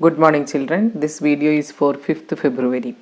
Good morning children. This video is for 5th February.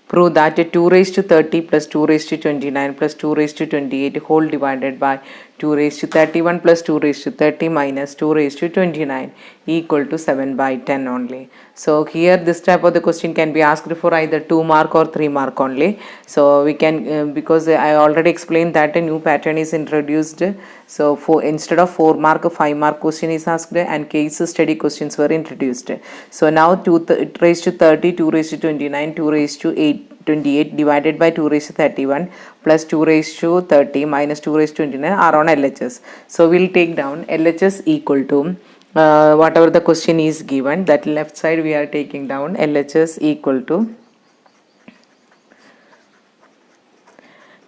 Prove that 2 raised to 30 plus 2 raised to 29 plus 2 raised to 28 whole divided by 2 raised to 31 plus 2 raised to 30 minus 2 raised to 29 equal to 7 by 10 only. So here this type of the question can be asked for either 2 mark or 3 mark only. So we can because I already explained that a new pattern is introduced. So for instead of 4 mark 5 mark question is asked and case study questions were introduced. So now 2 raised to 30, 2 raised to 29, 2 raised to 28 divided by 2 raised to 31 plus 2 raised to 30 minus 2 raised to 29 are on LHS. So we'll take down LHS equal to whatever the question is given, that left side we are taking down LHS equal to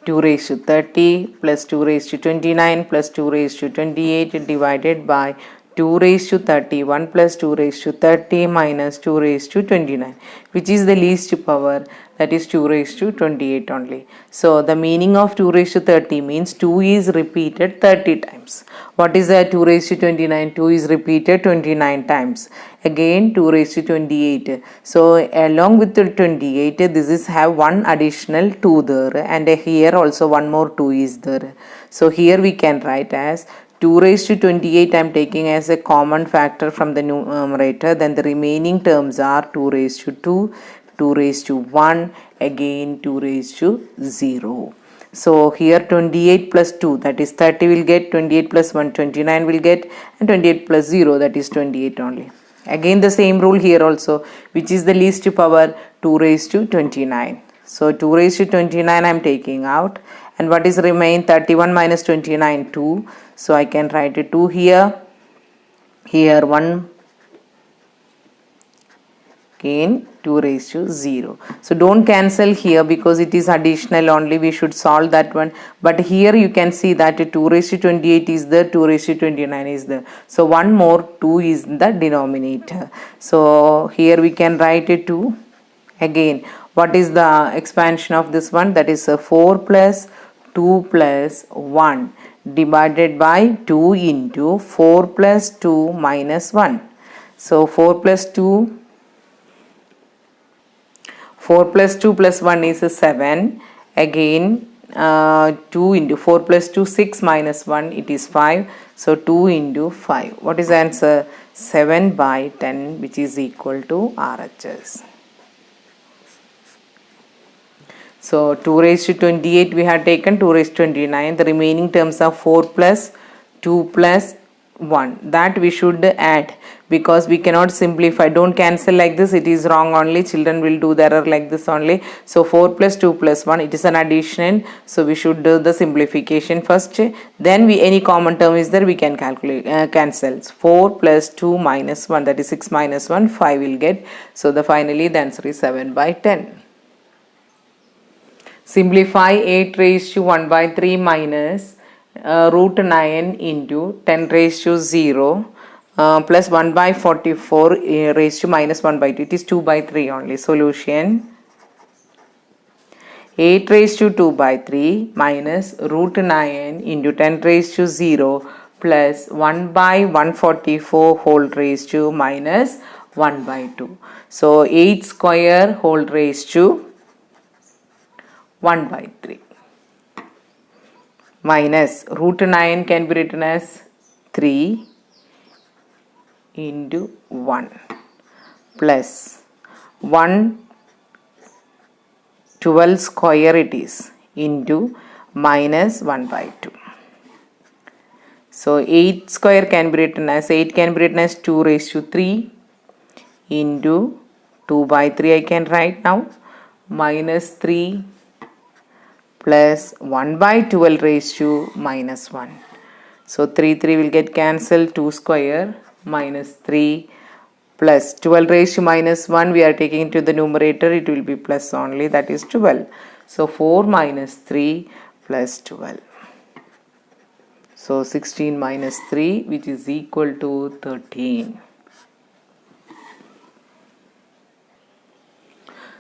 2 raised to 30 plus 2 raised to 29 plus 2 raised to 28 divided by 2 raised to 31 plus 2 raised to 30 minus 2 raised to 29, which is the least power, that is 2 raised to 28 only. So the meaning of 2 raised to 30 means 2 is repeated 30 times. What is that 2 raised to 29? 2 is repeated 29 times. Again 2 raised to 28. So along with the 28, this is have one additional 2 there, and here also one more 2 is there. So here we can write as 2 raised to 28 I am taking as a common factor from the numerator. Then the remaining terms are 2 raised to 2, 2 raised to 1, again 2 raised to 0. So here 28 plus 2, that is 30 will get, 28 plus 1, 29 will get, and 28 plus 0, that is 28 only. Again the same rule here also, which is the least power, 2 raised to 29. So 2 raised to 29 I am taking out, and what is remain? 31 minus 29, 2. So I can write a 2 here, here 1, again 2 raised to 0. So don't cancel here because it is additional only, we should solve that one. But here you can see that 2 raised to 28 is there, 2 raised to 29 is there. So one more 2 is the denominator. So here we can write a 2. Again, what is the expansion of this one? That is a 4 plus 2 plus 1 divided by 2 into 4 plus 2 minus 1. So 4 plus 2 plus 1 is 7. Again 2 into 4 plus 2, 6 minus 1, it is 5. So 2 into 5. What is the answer? 7 by 10, which is equal to RHS. So 2 raised to 28 we have taken, 2 raised to 29. The remaining terms are 4 plus 2 plus 1. That we should add because we cannot simplify. Don't cancel like this, it is wrong only. Children will do the error like this only. So 4 plus 2 plus 1, it is an addition. So we should do the simplification first. Then any common term is there, we can calculate, cancel. 4 plus 2 minus 1, that is 6 minus 1, 5 will get. So finally the answer is 7 by 10. Simplify 8 raised to 1 by 3 minus root 9 into 10 raised to 0 plus 1 by 44 raised to minus 1 by 2. It is 2 by 3 only. Solution: 8 raised to 2 by 3 minus root 9 into 10 raised to 0 plus 1 by 144 whole raised to minus 1 by 2. So 8 square whole raised to 1 by 3 minus root 9 can be written as 3 into 1 plus 112 square it is into minus 1 by 2. So 8 square can be written as 2 raised to 3 into 2 by 3 I can write now, minus 3 plus 1 by 12 raised to minus 1. So 3 will get cancelled, 2 square minus 3 plus 12 raised to minus 1 we are taking into the numerator, it will be plus only, that is 12. So 4 minus 3 plus 12. So 16 minus 3, which is equal to 13.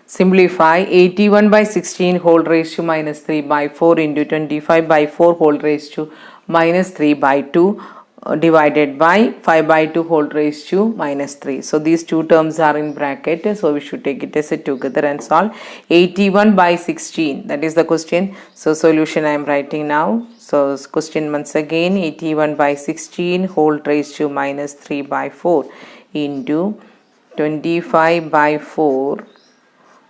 Simplify 81 by 16 whole raised to minus 3 by 4 into 25 by 4 whole raised to minus 3 by 2 divided by 5 by 2 whole raised to minus 3. So these two terms are in bracket. So we should take it as a together and solve. 81 by 16. That is the question. So solution I am writing now. So question once again, 81 by 16 whole raised to minus 3 by 4 into 25 by 4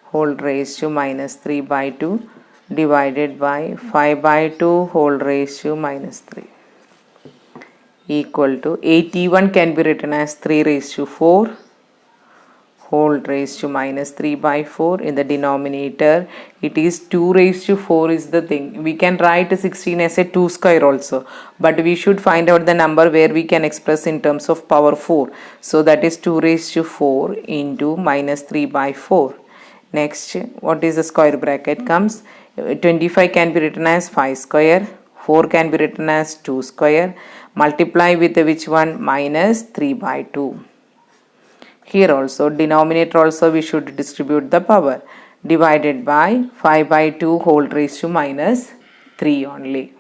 whole raised to minus 3 by 2 divided by 5 by 2 whole raised to minus 3 equal to 81 can be written as 3 raised to 4 whole raised to minus 3 by 4. In the denominator it is 2 raised to 4 is the thing. We can write 16 as a 2 square also, but we should find out the number where we can express in terms of power 4. So that is 2 raised to 4 into minus 3 by 4. Next, what is the square bracket comes? 25 can be written as 5 square, 4 can be written as 2 square, multiply with which one? Minus 3 by 2. Here also, denominator also we should distribute the power, divided by 5 by 2 whole raised to minus 3 only.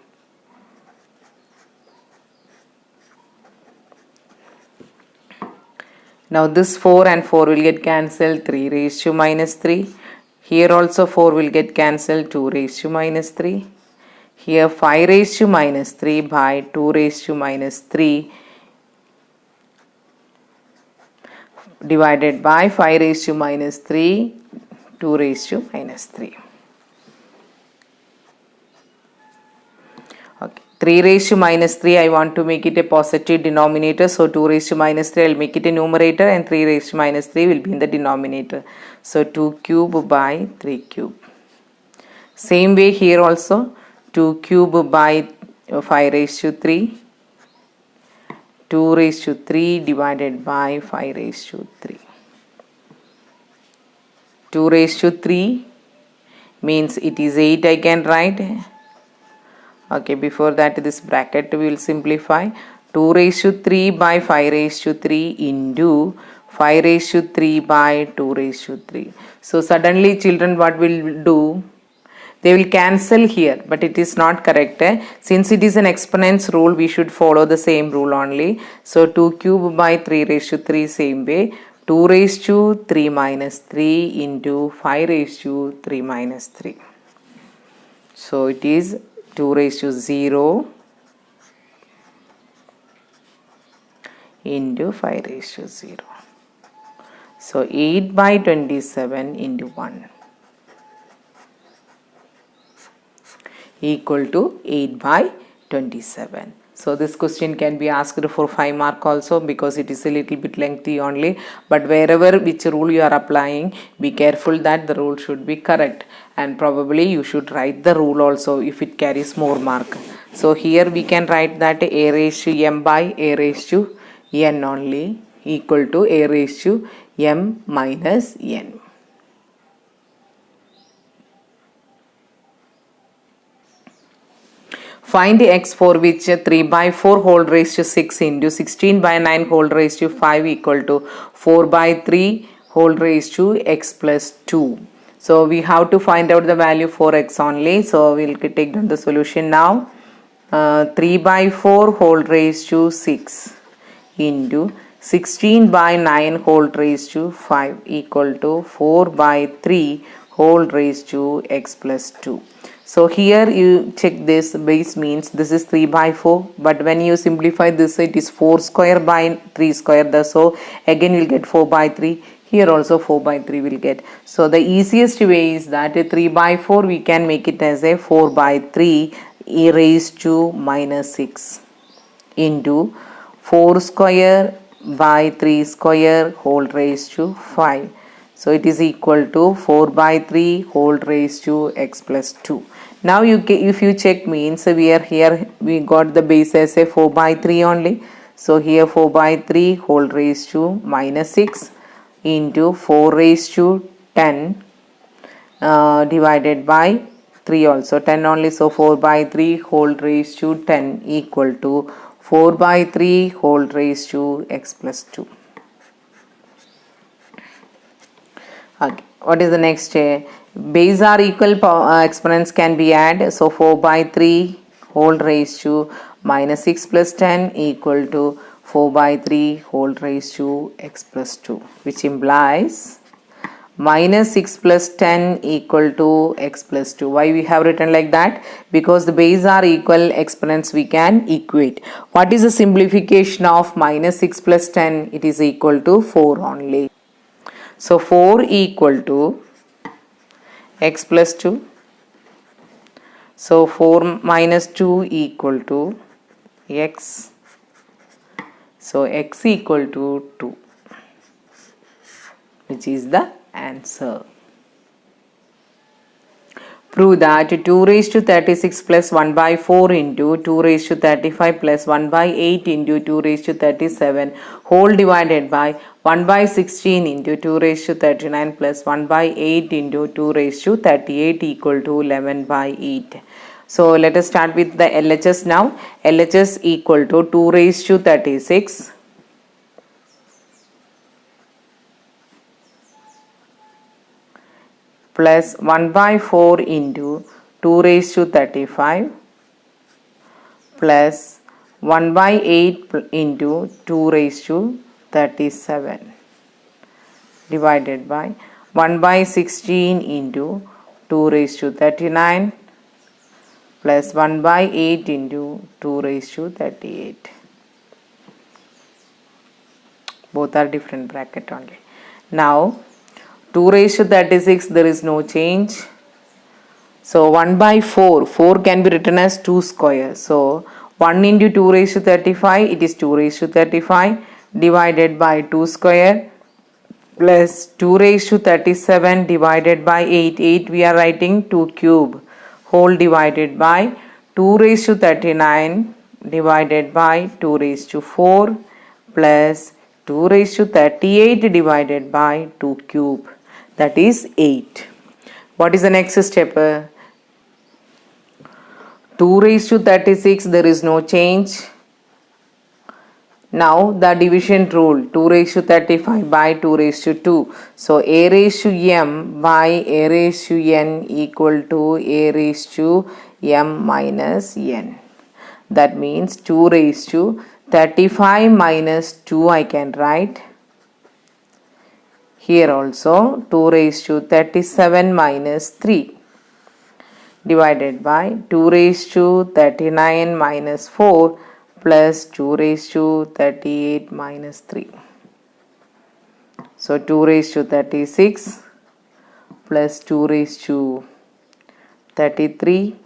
Now this 4 and 4 will get cancelled, 3 raised to minus 3. Here also 4 will get cancelled, 2 raised to minus 3. Here 5 raised to minus 3 by 2 raised to minus 3 divided by 5 raised to minus 3, 2 raised to minus 3. Okay. 3 raised to minus 3, I want to make it a positive denominator. So 2 raised to minus 3, I will make it a numerator, and 3 raised to minus 3 will be in the denominator. So 2 cube by 3 cube. Same way here also, 2 cube by 5 raised to 3. 2 raised to 3 divided by 5 raised to 3. 2 raised to 3 means it is 8 I can write. Okay, before that this bracket we will simplify. 2 raised to 3 by 5 raised to 3 into 5 raised to 3 by 2 raised to 3. So suddenly children what will do? They will cancel here, but it is not correct. Since it is an exponents rule, we should follow the same rule only. So 2 cube by 3 raised to 3 same way. 2 raised to 3 minus 3 into 5 raised to 3 minus 3. So it is 2 raised to 0 into 5 raised to 0. So 8 by 27 into 1 equal to 8 by 27. So this question can be asked for 5 mark also, because it is a little bit lengthy only, but wherever which rule you are applying, be careful that the rule should be correct, and probably you should write the rule also if it carries more mark. So here we can write that a raised to m by a raised to n only equal to a raised to m minus n. Find x for which 3 by 4 whole raised to 6 into 16 by 9 whole raised to 5 equal to 4 by 3 whole raised to x plus 2. So we have to find out the value for x only. So we'll take down the solution now. 3 by 4 whole raised to 6 into 16 by 9 whole raised to 5 equal to 4 by 3 whole raised to x plus 2. So here you check this, base means this is 3 by 4, but when you simplify this it is 4 square by 3 square, so again you will get 4 by 3. Here also 4 by 3 will get. So the easiest way is that a 3 by 4 we can make it as a 4 by 3 e raised to minus 6 into 4 square by 3 square whole raised to 5. So it is equal to 4 by 3 whole raised to x plus 2. Now if you check means we are here, we got the base as a 4 by 3 only. So here 4 by 3 whole raised to minus 6 into 4 raised to 10 divided by 3 also 10 only. So 4 by 3 whole raised to 10 equal to 4 by 3 whole raised to x plus 2. Okay. What is the next? Base are equal, exponents can be added. So 4 by 3 whole raised to minus 6 plus 10 equal to 4 by 3 whole raised to x plus 2, which implies minus 6 plus 10 equal to x plus 2. Why we have written like that? Because the base are equal exponents we can equate. What is the simplification of minus 6 plus 10? It is equal to 4 only. So 4 equal to x plus 2. So 4 minus 2 equal to x. So x equal to 2, which is the answer. Prove that 2 raised to 36 plus 1 by 4 into 2 raised to 35 plus 1 by 8 into 2 raised to 37 whole divided by 1 by 16 into 2 raised to 39 plus 1 by 8 into 2 raised to 38 equal to 11 by 8. So let us start with the LHS now. LHS equal to 2 raised to 36 plus 1 by 4 into 2 raised to 35 plus 1 by 8 into 2 raised to 37 divided by 1 by 16 into 2 raised to 39 plus 1 by 8 into 2 raised to 38. Both are different bracket only. Now 2 raised to 36, there is no change. So 1 by 4 can be written as 2 square. So 1 into 2 raised to 35, it is 2 raised to 35 divided by 2 square plus 2 raised to 37 divided by 8. 8 we are writing 2 cube whole divided by 2 raised to 39 divided by 2 raised to 4 plus 2 raised to 38 divided by 2 cube. That is 8. What is the next step? 2 raised to 36, there is no change. Now the division rule, 2 raised to 35 by 2 raised to 2. So a raised to m by a raised to n equal to a raised to m minus n. That means 2 raised to 35 minus 2 I can write. Here also 2 raised to 37 minus 3 divided by 2 raised to 39 minus 4 plus 2 raised to 38 minus 3. So 2 raised to 36 plus 2 raised to 33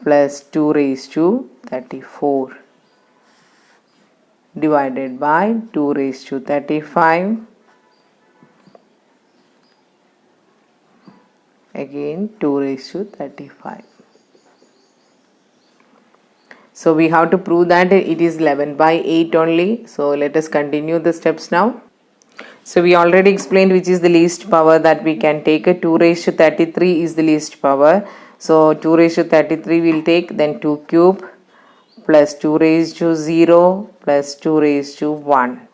plus 2 raised to 34 divided by 2 raised to 35 again 2 raised to 35. So we have to prove that it is 11 by 8 only. So let us continue the steps now. So we already explained which is the least power that we can take. 2 raised to 33 is the least power. So 2 raised to 33 will take, then 2 cube plus 2 raised to 0 plus 2 raised to 1.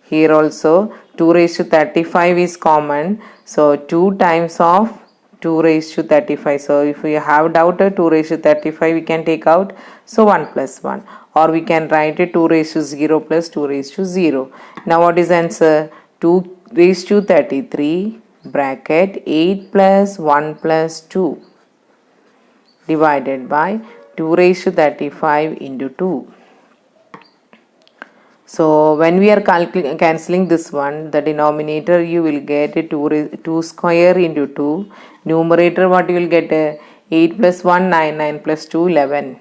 Here also 2 raised to 35 is common. So 2 times of 2 raised to 35. So if we have doubt 2 raised to 35 we can take out. So 1 plus 1, or we can write 2 raised to 0 plus 2 raised to 0. Now what is the answer? 2 raised to 33 bracket 8 plus 1 plus 2 divided by 2 raised to 35 into 2. So when we are cancelling this one, the denominator you will get 2 square into 2. Numerator what you will get? 8 plus 1 9, 9 plus 2 11.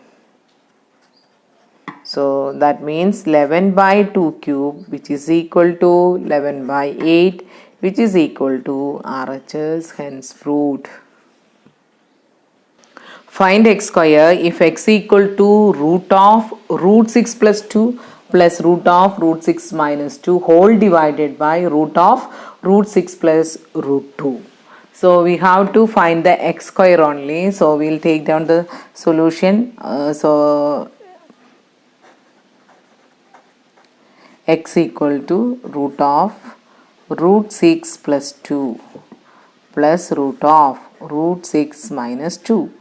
So that means 11 by 2 cube, which is equal to 11 by 8, which is equal to RHS, hence proved. Find x square if x equal to root of root 6 plus 2 plus root of root 6 minus 2 whole divided by root of root 6 plus root 2. So we have to find the x square only. So we will take down the solution. So x equal to root of root 6 plus 2 plus root of root 6 minus 2.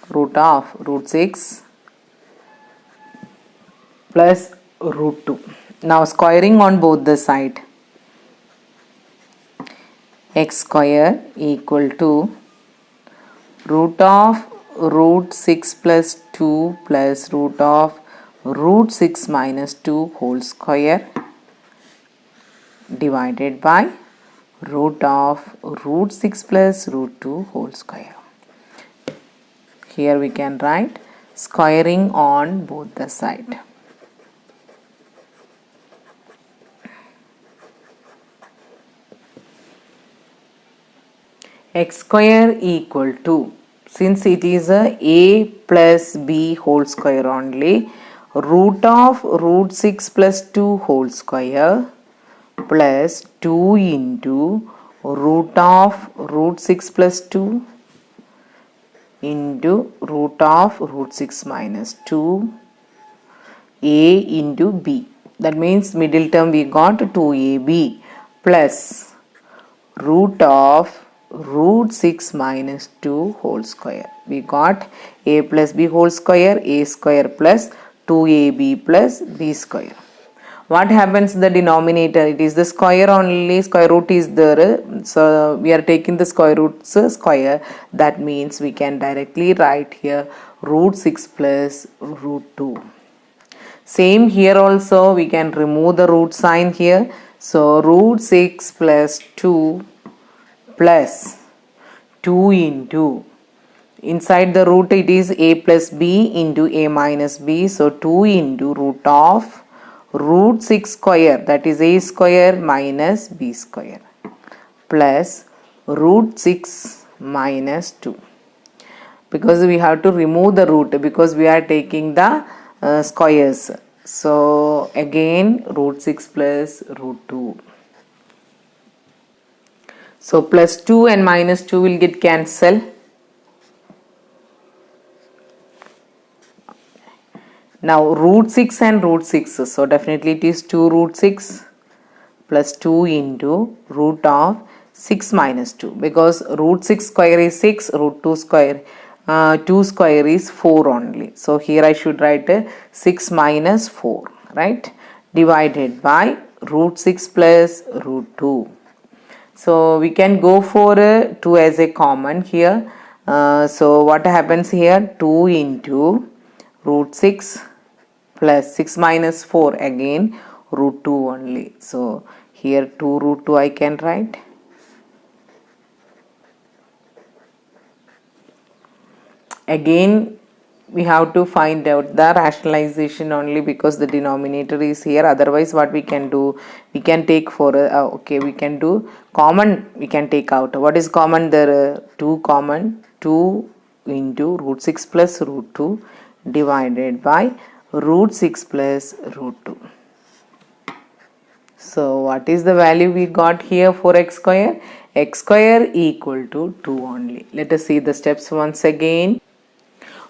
Root of root 6 plus root 2. Now squaring on both the side. X square equal to root of root 6 plus 2 plus root of root 6 minus 2 whole square divided by root of root 6 plus root 2 whole square. Here we can write squaring on both the side. X square equal to, since it is a plus b whole square only, root of root 6 plus 2 whole square plus 2 into root of root 6 plus 2 into root of root 6 minus 2 a into b. That means middle term we got 2ab plus root of root 6 minus 2 whole square. We got a plus b whole square, a square plus 2ab plus b square. What happens in the denominator? It is the square only, square root is there. So we are taking the square roots square. That means we can directly write here root 6 plus root 2. Same here also, we can remove the root sign here. So root 6 plus 2 plus 2 into, inside the root it is a plus b into a minus b, so 2 into root of root 6 square, that is a square minus b square, plus root 6 minus 2, because we have to remove the root because we are taking the squares. So again root 6 plus root 2. So plus 2 and minus 2 will get cancelled. Now root 6 and root 6. So definitely it is 2 root 6 plus 2 into root of 6 minus 2. Because root 6 square is 6, root 2 square 2 square is 4 only. So here I should write 6 minus 4, right? Divided by root 6 plus root 2. So we can go for 2 as a common here. So what happens here? 2 into root 6 plus 6 minus 4, again root 2 only. So here 2 root 2 I can write. Again we have to find out the rationalization only because the denominator is here. Otherwise what we can do, we can take for okay, we can do common, we can take out. What is common there? 2 common, 2 into root 6 plus root 2 divided by root 6 plus root 2. So what is the value we got here for x square? X square equal to 2 only. Let us see the steps once again.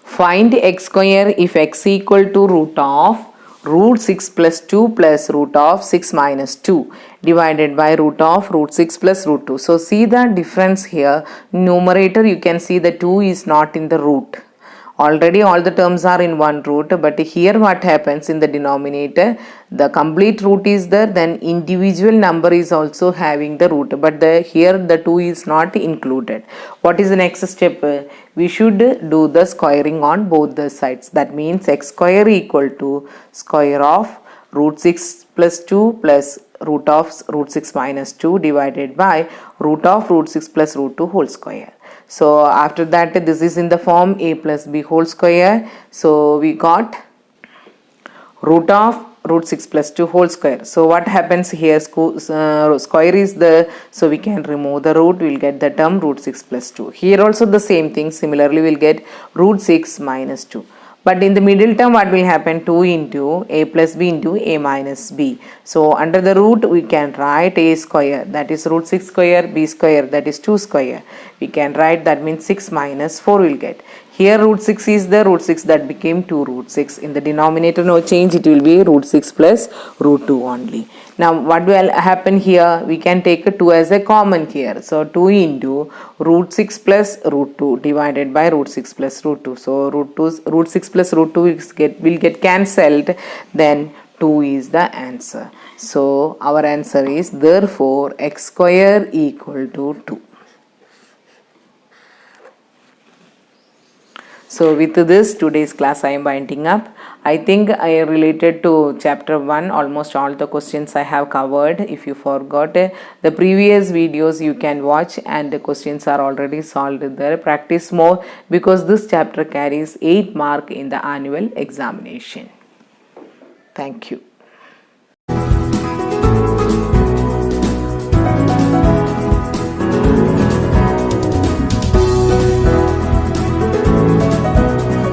Find x square if x equal to root of root 6 plus 2 plus root of 6 minus 2 divided by root of root 6 plus root 2. So see the difference here. Numerator you can see the 2 is not in the root. Already all the terms are in one root, but here what happens in the denominator, the complete root is there, then individual number is also having the root, but here the 2 is not included. What is the next step? We should do the squaring on both the sides. That means x square equal to square of root 6 plus 2 plus root of root 6 minus 2 divided by root of root 6 plus root 2 whole square. So after that this is in the form a plus b whole square. So we got root of root 6 plus 2 whole square. So what happens here? Square is there, so we can remove the root, we will get the term root 6 plus 2. Here also the same thing, similarly we will get root 6 minus 2. But in the middle term what will happen? 2 into a plus b into a minus b. So under the root we can write a square, that is root 6 square, b square, that is 2 square. we can write, that means 6 minus 4 will get. Here root 6 is the root 6, that became 2 root 6. In the denominator no change, it will be root 6 plus root 2 only. Now what will happen here? We can take a 2 as a common here. So 2 into root 6 plus root 2 divided by root 6 plus root 2. So root 6 plus root 2 will get cancelled. Then 2 is the answer. So our answer is therefore x square equal to 2. So with this today's class I am winding up. I think I related to chapter 1 almost all the questions I have covered. If you forgot the previous videos, you can watch, and the questions are already solved there. Practice more because this chapter carries 8 marks in the annual examination. Thank you.